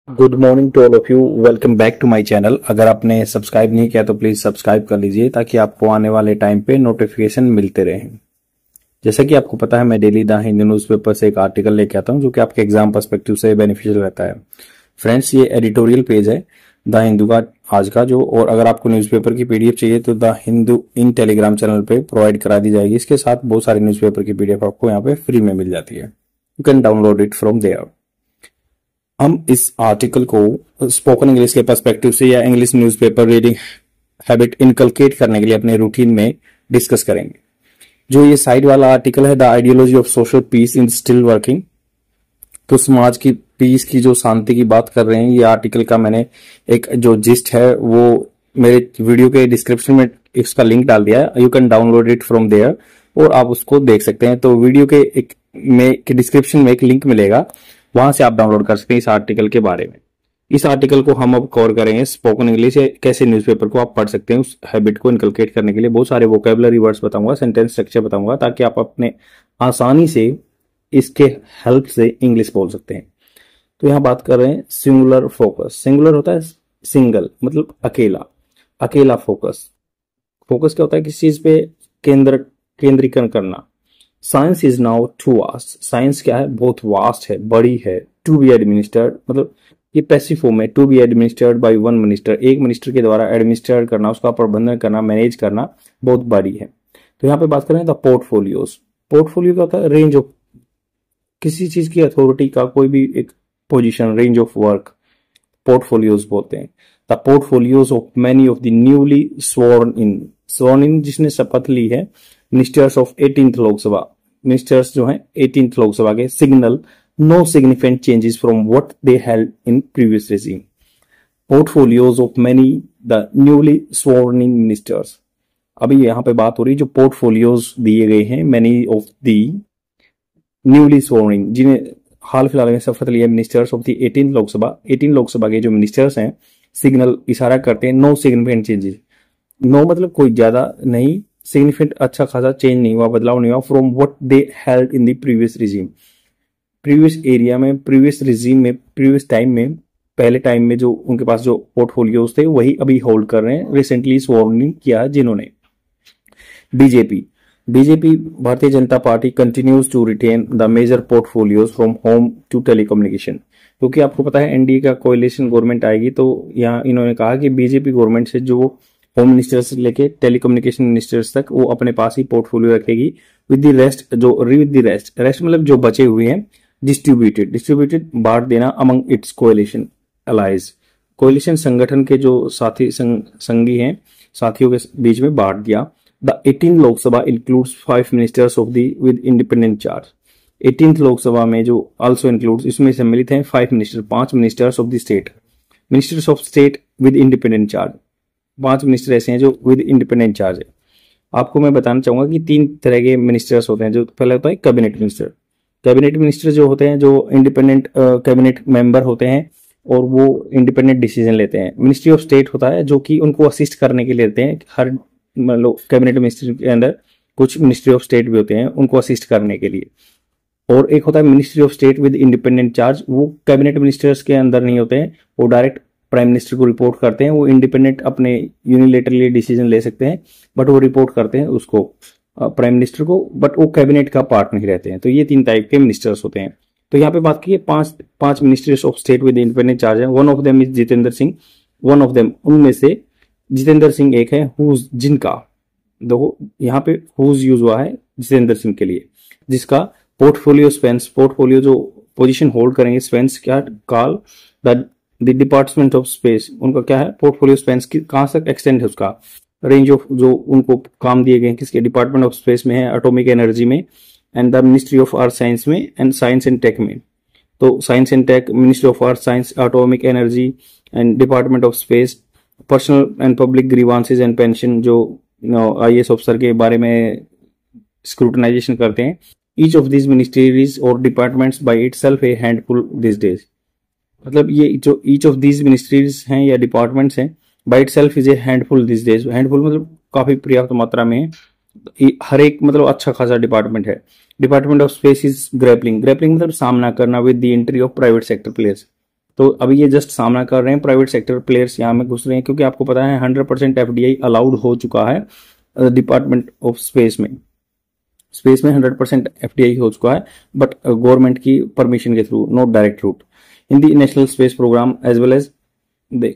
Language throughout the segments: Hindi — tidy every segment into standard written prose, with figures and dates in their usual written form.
Good morning to all of you. Welcome back to my channel. अगर आपने सब्सक्राइब नहीं किया तो प्लीज सब्सक्राइब कर लीजिए ताकि आपको आने वाले टाइम पे नोटिफिकेशन मिलते रहें। जैसा कि आपको पता है, मैं डेली द हिंदू न्यूज़पेपर से एक आर्टिकल लेके आता हूं जो कि आपके एग्जाम पर्सपेक्टिव से बेनिफिशियल रहता है। फ्रेंड्स, ये एडिटोरियल पेज है द हिंदू का आज का जो, और अगर आपको न्यूज़पेपर की पीडीएफ चाहिए तो the Hindu in Telegram channel पे प्रोवाइड करा दी जाएगी। इसके साथ बहुत सारे न्यूज़पेपर की पीडीएफ आपको यहाँ पे फ्री में मिल जाती है। You can download it from there. हम इस आर्टिकल को स्पोकन इंग्लिश के पर्सपेक्टिव से या English newspaper reading habit inculcate करने के लिए अपने रूटीन में डिस्कस करेंगे। जो ये साइड वाला आर्टिकल है, the ideology of social peace in still working, तो समाज की पीस की जो शांति की बात कर रहे हैं, ये आर्टिकल का मैंने एक जो जिस्ट है वो मेरे वीडियो के डिस्क्रिप्शन में इसका लिंक डाल दिया है। You can download it from there और आप उसको देख सकते हैं। तो वीडियो के डिस्क्रिप्शन में एक लिंक मिलेगा, वहां से आप डाउनलोड कर सकते हैं इस आर्टिकल के बारे में। इस आर्टिकल को हम अब कवर करेंगे स्पोकन इंग्लिश, कैसे न्यूज़पेपर को आप पढ़ सकते हैं। उस हैबिट को इनकलकेट करने के लिए बहुत सारे वोकेबलरी वर्ड्स बताऊंगा, सेंटेंस स्ट्रक्चर बताऊंगा, ताकि आप अपने आसानी से इसके हेल्प से इंग्लिश बोल सकते हैं। तो यहाँ बात कर रहे हैं सिंगुलर फोकस। सिंगुलर होता है सिंगल, मतलब अकेला, अकेला फोकस। फोकस क्या होता है? किसी चीज पे केंद्रीकरण करना। Science is now too vast. Science क्या है? बहुत वास्ट है, बड़ी है। टू बी एडमिनिस्टर्ड, मतलब ये पैसिव फॉर्म है। To be administered by one minister, एक मिनिस्टर के द्वारा एडमिनिस्टर करना, उसका प्रबंधन करना, मैनेज करना बहुत बड़ी है। तो यहाँ पे बात करें द पोर्टफोलियोज। पोर्टफोलियो क्या होता है? रेंज ऑफ, किसी चीज की अथॉरिटी का कोई भी एक position, range of work, portfolios बोलते हैं। The portfolios of many of the newly sworn in जिसने शपथ ली है, ministers of 18th Lok Sabha, ministers जो हैं 18th लोकसभा के, signal no significant changes from what they held in previous regime. Portfolios of many the newly sworn in ministers. अभी यहाँ पे बात हो रही है जो पोर्टफोलियोज दिए गए हैं मैनी ऑफ द न्यूली स्वर्न, जिन्हें हाल फिलहाल में शपथ लिया ministers of the 18th Lok Sabha. 18 Lok Sabha के जो मिनिस्टर्स हैं, सिग्नल इशारा करते हैं नो सिग्निफिकेंट चेंजेस। नो मतलब कोई ज्यादा नहीं, सिग्निफिकेंट अच्छा खासा चेंज नहीं हुआ, बदलाव नहीं हुआ, from what they held in the previous regime. Previous area में, प्रीवियस रिजीम में, प्रीवियस टाइम में, पहले टाइम में जो उनके पास जो पोर्टफोलियोज थे वही अभी होल्ड कर रहे हैं, रिसेंटली स्वर्न किया है जिन्होंने। BJP Bharatiya Janata Party continues to retain the major portfolios from home to telecommunication. क्योंकि आपको पता है एनडीए का कोalition गवर्नमेंट आएगी, तो यहाँ इन्होंने कहा कि बीजेपी गवर्नमेंट से जो होम मिनिस्टर से लेके टेलीकम्युनिकेशन मिनिस्टर्स तक वो अपने पास ही पोर्टफोलियो रखेगी। विद द रेस्ट मतलब जो बचे हुए हैं, डिस्ट्रीब्यूटेड बांट देना अमंग इट्स कोalition अलाइज। कोalition संगठन के जो साथी संगी हैं, साथियों के बीच में बांट दिया। The 18th Lok Sabha includes 5 ministers of the with independent charge. 18th Lok Sabha में जो आल्सो इंक्लूड्स, इसमें सम्मिलित हैं 5 minister, 5 ministers of the state, ministers of state with independent charge. 5 minister ऐसे हैं जो विद इंडिपेंडेंट चार्ज है। आपको मैं बताना चाहूंगा कि 3 तरह के मिनिस्टर्स होते हैं। जो पहला होता है कैबिनेट मिनिस्टर। कैबिनेट मिनिस्टर जो होते हैं, जो इंडिपेंडेंट कैबिनेट मेंबर होते हैं और वो इंडिपेंडेंट डिसीजन लेते हैं। मिनिस्ट्री ऑफ स्टेट होता है जो कि उनको असिस्ट करने के लिए लेते हैं। हर मतलब कैबिनेट मिनिस्टर के अंदर कुछ मिनिस्ट्री ऑफ स्टेट भी होते हैं उनको असिस्ट करने के लिए। और एक होता है ministry of state with independent charge, वो कैबिनेट मिनिस्टर्स के अंदर नहीं होते हैं, वो डायरेक्ट प्राइम मिनिस्टर को रिपोर्ट करते हैं। वो इंडिपेंडेंट अपने यूनिलेटरली डिसीजन ले सकते हैं, बट वो रिपोर्ट करते हैं उसको प्राइम मिनिस्टर को, बट वो कैबिनेट का पार्ट नहीं रहते हैं। तो ये 3 टाइप के मिनिस्टर्स होते हैं। तो यहाँ पे बात की 5 ministers of state with independent charge है। One of them is Jitendra Singh. One of them, उनमें से जितेंद्र सिंह एक है। हुज, जिनका, देखो यहाँ पे हुज यूज हुआ है जितेंद्र सिंह के लिए, जिसका पोर्टफोलियो स्पेंस, पोर्टफोलियो जो पोजीशन होल्ड करेंगे, स्पेंस क्या, call the department of space. उनका क्या है? पोर्टफोलियो स्पेंस कहां तक एक्सटेंड है, उसका रेंज ऑफ जो उनको काम दिए गए हैं, किसके? डिपार्टमेंट ऑफ स्पेस में है, एटॉमिक एनर्जी में, and the ministry of earth science में, एंड साइंस एंड टेक में। तो science and tech, ministry of earth science, atomic energy and department of space. Personal and public grievances and pension, जो IAS ऑफिसर के बारे में स्क्रूटनाइजेशन करते हैं। ईच ऑफ दिस मिनिस्ट्रीज और departments by itself a handful this days. मतलब ये जो ईच ऑफ दिस मिनिस्ट्रीज हैं या डिपार्टमेंट्स हैं, by itself is a handful this days. Handful मतलब काफी पर्याप्त मात्रा में है, हर एक मतलब अच्छा खासा डिपार्टमेंट है। Department of space is grappling, grappling मतलब सामना करना with the entry of private sector players. तो अभी ये जस्ट सामना कर रहे हैं, प्राइवेट सेक्टर प्लेयर्स यहाँ में घुस रहे हैं, क्योंकि आपको पता है 100% FDI अलाउड हो चुका है डिपार्टमेंट ऑफ स्पेस में। स्पेस में 100% FDI हो चुका है, बट गवर्नमेंट की परमिशन के through, not direct route, in the national space programme as well as the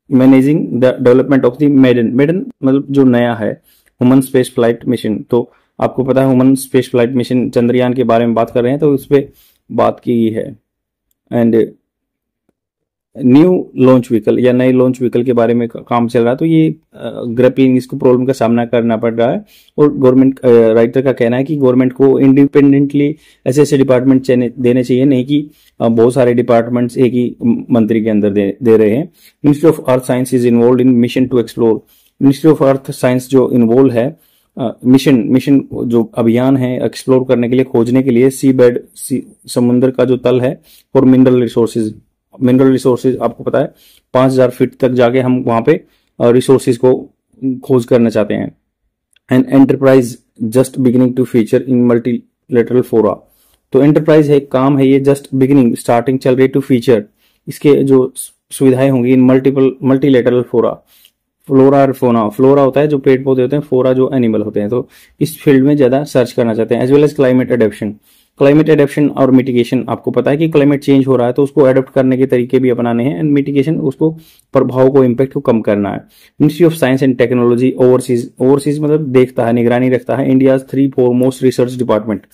managing the development of the maiden मतलब जो नया है ह्यूमन स्पेस फ्लाइट मिशन। तो आपको पता है human space flight mission Chandrayaan के बारे में बात कर रहे हैं, तो उस पर बात की है। एंड न्यू लॉन्च व्हीकल या नए लॉन्च व्हीकल के बारे में काम चल रहा है, तो ये ग्रैपलिंग इसको प्रॉब्लम का सामना करना पड़ रहा है। और गवर्नमेंट राइटर का कहना है कि गवर्नमेंट को इंडिपेंडेंटली ऐसे ऐसे डिपार्टमेंट देने चाहिए, नहीं कि बहुत सारे डिपार्टमेंट्स एक ही मंत्री के अंदर दे रहे हैं। Ministry of earth science is involve in mission to explore. Ministry of earth science जो इन्वॉल्व है मिशन जो अभियान है एक्सप्लोर करने के लिए, खोजने के लिए सी बेड समुद्र का जो तल है, और मिनरल रिसोर्सेज आपको पता है 5000 फीट तक जाके हम वहां पे रिसोर्सेज को खोज करना चाहते हैं। And enterprise just beginning to feature in multilateral fora. तो एंटरप्राइज है, काम है ये, जस्ट बिगिनिंग स्टार्टिंग चल रही टू फीचर, इसके जो सुविधाएं होंगी इन मल्टीलेटरल फोरा। फ्लोरा और फोना, फ्लोरा होता है जो पेड़ पौधे होते हैं, फोरा जो एनिमल होते हैं। तो इस फील्ड में ज्यादा सर्च करना चाहते हैं। As well as climate adaptation और मिटिगेशन। आपको पता है कि क्लाइमेट चेंज हो रहा है, तो उसको एडेप्ट करने के तरीके भी अपनाने हैं, एंड मिटिगेशन उसको प्रभाव को, इम्पैक्ट को कम करना है। Ministry of science and technology overseas मतलब देखता है, निगरानी रखता है इंडिया 3 फोरमोस्ट रिसर्च डिपार्टमेंट।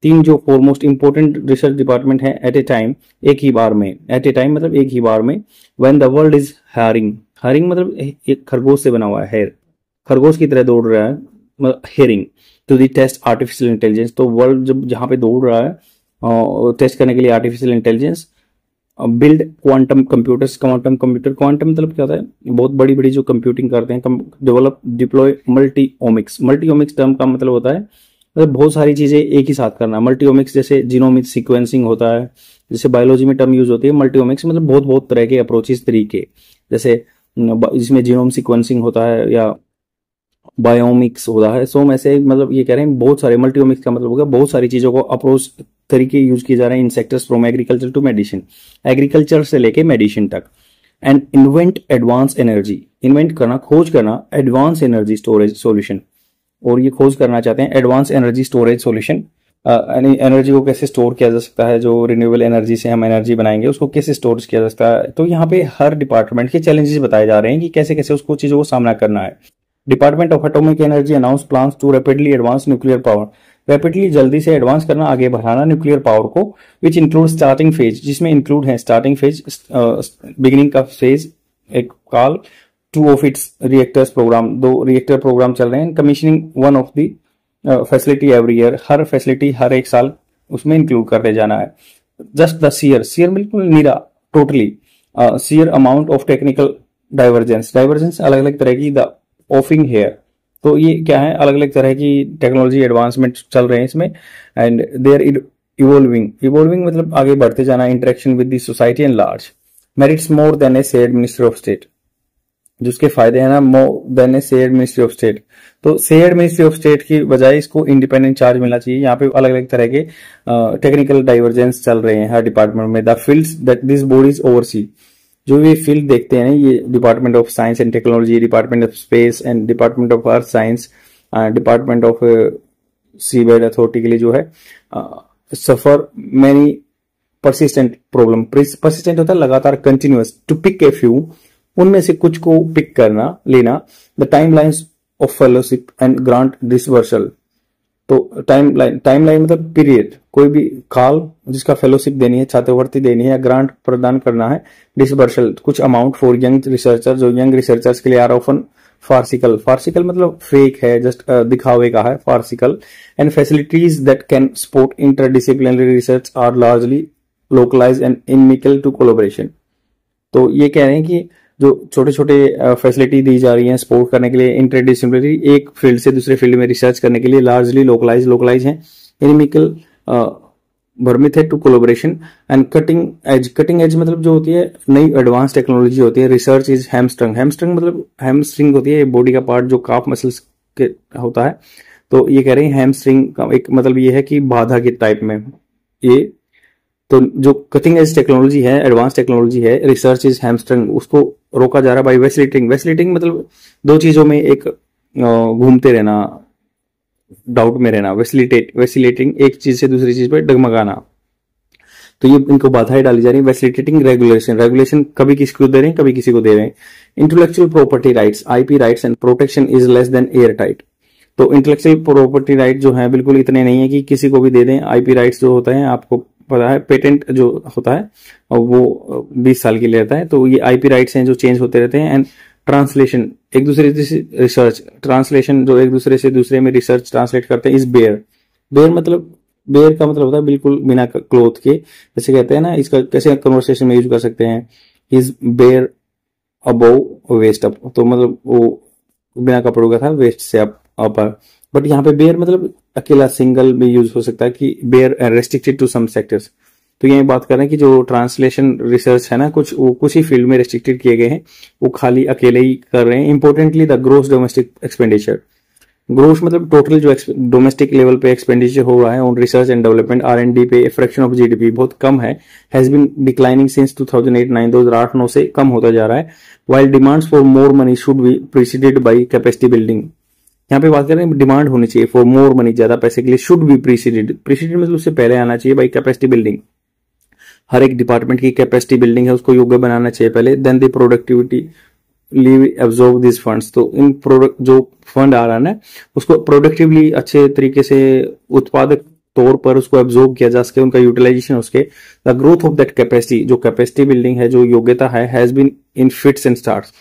3 जो फोरमोस्ट इंपोर्टेंट रिसर्च डिपार्टमेंट है एट ए टाइम, एक ही बार में, एट ए टाइम मतलब एक ही बार में। When the world is hiring मतलब एक खरगोश से बना हुआ है, हेयर, खरगोश की तरह दौड़ रहा है, मतलब hearing to the test artificial intelligence. तो वर्ल्ड जब जहां पे दौड़ रहा है टेस्ट करने के लिए artificial intelligence, build quantum computers. Quantum मतलब क्या होता है, बहुत बड़ी बड़ी जो कंप्यूटिंग करते हैं। डेवलप डिप्लॉय मल्टीओमिक्स टर्म का मतलब होता है मतलब बहुत सारी चीजें एक ही साथ करना। मल्टीओमिक्स जैसे जीनोमिक सीक्वेंसिंग होता है, जैसे बायोलॉजी में टर्म यूज होती है मल्टीओमिक्स, मतलब बहुत तरह के अप्रोचेस तरीके, जैसे जिसमें जीनोम सीक्वेंसिंग होता है या बायोमिक्स होता है। सो ऐसे मतलब ये कह रहे हैं बहुत सारे, मल्टीओमिक्स का मतलब होगा बहुत सारी चीजों को अप्रोच तरीके यूज किए जा रहे हैं in sectors from agriculture to medicine, agriculture से लेके मेडिसिन तक। And invent advance energy, invent करना, खोज करना एडवांस एनर्जी स्टोरेज सॉल्यूशन। और ये खोज करना चाहते हैं advance energy storage solution. Energy को कैसे स्टोर किया जा सकता है, जो रिन्यूएबल एनर्जी से हम एनर्जी बनाएंगे उसको कैसे स्टोर किया जा सकता है। तो यहाँ पे हर डिपार्टमेंट के चैलेंजेस बताए जा रहे हैं कि कैसे कैसे उसको चीजों को सामना करना है। Department of atomic energy announce plans to rapidly advance nuclear power. Rapidly जल्दी से एडवांस करना, आगे बढ़ाना न्यूक्लियर पावर को, विच इंक्लूड स्टार्टिंग फेज, जिसमें इंक्लूड है स्टार्टिंग फेज, बिगिनिंग का फेज, एक काल, 2 of its reactors program, 2 reactor program चल रहे हैं। Commissioning 1 of the facility every year, हर फैसिलिटी हर एक साल उसमें इंक्लूड करते जाना है। जस्ट द सीयर बिल्कुल नीरा, totally sheer amount of technical divergence अलग अलग तरह की, द ऑफिंग हेयर। तो ये क्या है, अलग अलग तरह की टेक्नोलॉजी एडवांसमेंट चल रहे हैं इसमें। एंड देयर इवॉल्विंग मतलब आगे बढ़ते जाना, interaction with the society and large, merits more than A shared ministry of state, जिसके फायदे हैं ना, more than A shared ministry of state. तो शेयर्ड मिनिस्ट्री ऑफ स्टेट की बजाय इसको इंडिपेंडेंट चार्ज मिलना चाहिए। यहाँ पे अलग अलग तरह के टेक्निकल डाइवर्जेंस चल रहे हैं हर डिपार्टमेंट में। The fields that this bodies oversee, जो ये फील्ड देखते हैं ये department of science and technology, department of space and department of earth science, department of seabed authority के लिए जो है suffer many persistent problem. Persistent होता है लगातार, continuous, to pick a few, उनमें से कुछ को पिक करना, लेना। The timelines of fellowship and grant disbursal. तो टाइमलाइन मतलब पीरियड, कोई भी काल जिसका फेलोशिप देनी है, छात्रवृत्ति देनी है या ग्रांट प्रदान करना है। डिसबर्सल कुछ अमाउंट फॉर यंग रिसर्चर, जो यंग रिसर्चर्स के लिए आर ऑफन फार्सिकल मतलब फेक है, जस्ट दिखावे का है, farcical. And facilities that can support interdisciplinary research are largely localize and inimical to collaboration. तो ये कह रहे हैं कि जो छोटे छोटे फैसिलिटी दी जा रही है सपोर्ट करने के लिए, इंटरडिसिप्लिनरी, एक फील्ड से दूसरे फील्ड में रिसर्च करने के लिए, लार्जली लोकलाइज है, इनमिकल भ्रमित है, to collaboration. And cutting edge मतलब जो होती है नई एडवांस टेक्नोलॉजी होती है। रिसर्च इज हैमस्ट्रिंग मतलब हैमस्ट्रिंग होती है बॉडी का पार्ट जो काफ मसल्स के होता है। तो ये कह रहे हैं हैमस्ट्रिंग का एक मतलब ये है कि बाधा के टाइप में, ये तो जो कटिंग एज टेक्नोलॉजी है, एडवांस टेक्नोलॉजी है, रिसर्च इज हैमस्ट्रिंग, उसको रोका जा रहा है बाय वैसिलेटिंग। वैसिलेटिंग मतलब दो चीजों में एक घूमते रहना, डाउट में रहना। वैसिलेटिंग एक चीज से दूसरी चीज पर डगमगाना। तो ये इनको बाधाएं डाली जा रही है। वैसिलेटिंग रेगुलेशन कभी किसी को दे रहे हैं, कभी किसी को दे रहे हैं। Intellectual property rights, IP rights and protection is less than air tight. तो इंटेलेक्चुअल प्रॉपर्टी राइट जो है बिल्कुल इतने नहीं है कि किसी को भी दे दें। आईपी राइट्स जो होता है, आपको पता है पेटेंट जो होता है और वो 20 साल के लिए रहता है। तो ये आईपी राइट्स हैं जो चेंज होते रहते हैं। एंड ट्रांसलेशन, एक दूसरे से रिसर्च ट्रांसलेशन, जो एक दूसरे से दूसरे में रिसर्च ट्रांसलेट करते हैं, इस बेयर। बेयर का मतलब होता है बिल्कुल बिना क्लोथ के। जैसे कहते हैं ना, इसका कैसे कन्वर्सेशन में यूज कर सकते हैं, is bare above waste up. तो मतलब वो बिना कपड़ों का था, वेस्ट से अपर। बट यहाँ पे बेयर मतलब अकेला सिंगल भी यूज हो सकता है कि bare restricted to some sectors. तो ये बात कर रहे हैं कि जो ट्रांसलेशन रिसर्च है ना, कुछ ही फील्ड में रेस्ट्रिक्टेड किए गए हैं, वो खाली अकेले ही कर रहे हैं। Importantly the gross domestic expenditure, growth मतलब टोटल जो डोमेस्टिक लेवल पे एक्सपेंडिचर हो रहा है on research and development, R&D पे, फ्रैक्शन ऑफ जीडीपी बहुत कम है, हैज बीन डिक्लाइनिंग सिंस 2008-9, 2008-9 से कम होता जा रहा है। While demands for more money should be preceded by capacity building. यहाँ पे बात कर रहे हैं डिमांड होनी चाहिए फॉर मोर मनी, ज्यादा पैसे के लिए, शुड बी प्रीसीडेड मतलब उससे पहले आना चाहिए बाय कैपेसिटी बिल्डिंग। हर एक डिपार्टमेंट की कैपेसिटी बिल्डिंग है, उसको योग्य बनाना चाहिए पहले। Then the productivity leave absorb this funds. तो इन प्रोडक्ट जो फंड आ रहा है ना, उसको प्रोडक्टिवली अच्छे तरीके से उत्पादक तौर पर उसको एब्जॉर्ब किया जा सके, उनका यूटिलाइजेशन उसके। The growth of that capacity, जो कैपेसिटी बिल्डिंग है, जो योग्यता है, has been in fits and starts.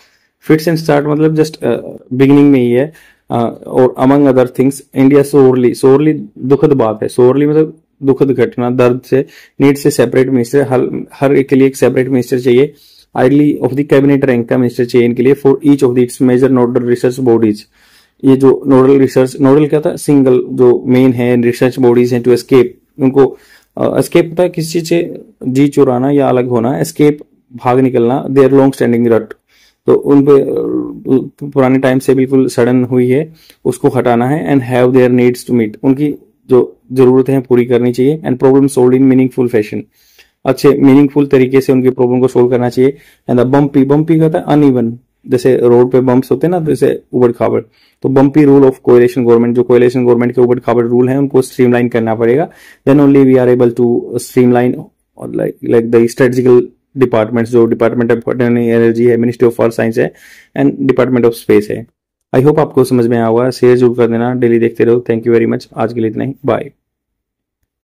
Fits and start मतलब जस्ट बिगिनिंग में ही है। और among other things India sorely दुखद बात है। सोरली मतलब दुखद घटना, दर्द से, नीड से सेपरेट मिनिस्टर, हर एक के लिए एक सेपरेट मिनिस्टर चाहिए। Ideally of the cabinet rank का मिनिस्टर चाहिए इनके लिए। For each of the its major nodal research bodies, ये जो नोडल क्या था, सिंगल जो मेन है रिसर्च बॉडीज हैं, टू एस्केप, उनको एस्केप पता है किस चीज से, जी चुराना या अलग होना, एस्केप भाग निकलना, देयर लॉन्ग स्टैंडिंग रट। तो उन पे पुराने टाइम से बिल्कुल सडन हुई है, उसको हटाना है। And have their needs to meet, उनकी जो जरूरतें हैं पूरी करनी चाहिए। And problem solve in meaningful fashion, अच्छे मीनिंगफुल तरीके से उनकी प्रॉब्लम को सोल्व करना चाहिए। एंड बम्पी कहता है अनइवन, जैसे रोड पे बम्प्स होते हैं ना, जैसे उबड़ खाबड़। तो bumpy rule of coalition government, जो कोएलिशन गवर्नमेंट के उबड़ खाबड़ रूल हैं, उनको स्ट्रीमलाइन करना पड़ेगा। Then only we are able to streamline like the strategical departments, जो डिपार्टमेंट ऑफ एनर्जी है, मिनिस्ट्री ऑफ अर्थ साइंस है, एंड डिपार्टमेंट ऑफ स्पेस है। आई होप आपको समझ में आया होगा। शेयर जरूर कर देना, डेली देखते रहो। Thank you very much. आज के लिए इतना ही, बाय।